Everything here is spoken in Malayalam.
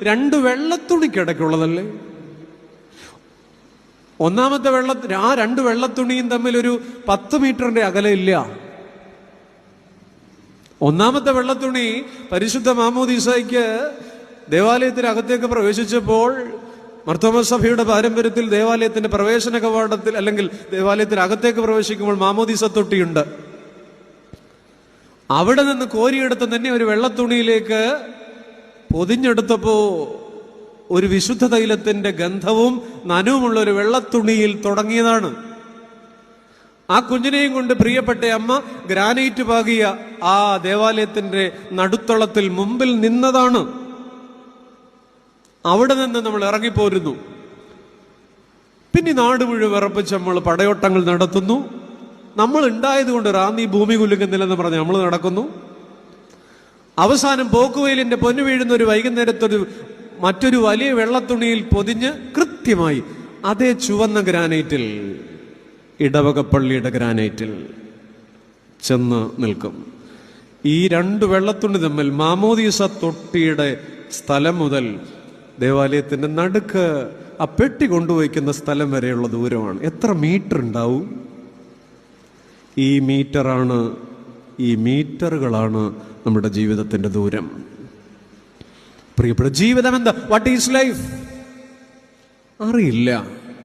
2 വെള്ളത്തുണിക്കിടയ്ക്കുള്ളതല്ലേ? ഒന്നാമത്തെ ആ 2 വെള്ളത്തുണിയും തമ്മിൽ ഒരു 10 മീറ്ററിന്റെ അകലമില്ല. ഒന്നാമത്തെ വെള്ളത്തുണി പരിശുദ്ധ മാമോദീസായ്ക്ക് ദേവാലയത്തിനകത്തേക്ക് പ്രവേശിച്ചപ്പോൾ മർത്തോമാ സഭയുടെ പാരമ്പര്യത്തിൽ ദേവാലയത്തിന്റെ പ്രവേശന കവാടത്തിൽ അല്ലെങ്കിൽ ദേവാലയത്തിനകത്തേക്ക് പ്രവേശിക്കുമ്പോൾ മാമോദീസ തൊട്ടിയുണ്ട്. അവിടെ നിന്ന് കോരിയെടുത്ത് തന്നെ ഒരു വെള്ളത്തുണിയിലേക്ക് പൊതിഞ്ഞെടുത്തപ്പോ ഒരു വിശുദ്ധ തൈലത്തിന്റെ ഗന്ധവും നനവുമുള്ള ഒരു വെള്ളത്തുണിയിൽ തുടങ്ങിയതാണ്. ആ കുഞ്ഞിനെയും കൊണ്ട് പ്രിയപ്പെട്ട അമ്മ ഗ്രാനൈറ്റ് പാകിയ ആ ദേവാലയത്തിന്റെ നടുത്തളത്തിൽ മുമ്പിൽ നിന്നതാണ്. അവിടെ നിന്ന് നമ്മൾ ഇറങ്ങിപ്പോരുന്നു. പിന്നെ നാട് മുഴുവൻ വിറപ്പിച്ച് നമ്മൾ പടയോട്ടങ്ങൾ നടത്തുന്നു. നമ്മൾ ഉണ്ടായതുകൊണ്ട് റാന്നി ഭൂമി കുലുങ്ങുന്നില്ലെന്ന് പറഞ്ഞ് നമ്മൾ നടക്കുന്നു. അവസാനം പോക്കുവെയിലിന്റെ പൊന്നു വീഴുന്ന ഒരു വൈകുന്നേരത്തൊരു മറ്റൊരു വലിയ വെള്ളത്തുണിയിൽ പൊതിഞ്ഞ് കൃത്യമായി അതേ ചുവന്ന ഗ്രാനൈറ്റിൽ, ഇടവകപ്പള്ളിയുടെ ഗ്രാനൈറ്റിൽ ചെന്ന് നിൽക്കും. ഈ 2 വെള്ളത്തുണി തമ്മിൽ മാമോദീസ തൊട്ടിയുടെ സ്ഥലം മുതൽ ദേവാലയത്തിന്റെ നടുക്ക് ആ പെട്ടി കൊണ്ടുപോയിക്കുന്ന സ്ഥലം വരെയുള്ള ദൂരമാണ്. എത്ര മീറ്റർ ഉണ്ടാവും? ഈ മീറ്ററുകളാണ് നമ്മുടെ ജീവിതത്തിന്റെ ദൂരം. പ്രിയപ്പെട്ട, ജീവിതം എന്താ? What is life? അറിയില്ല.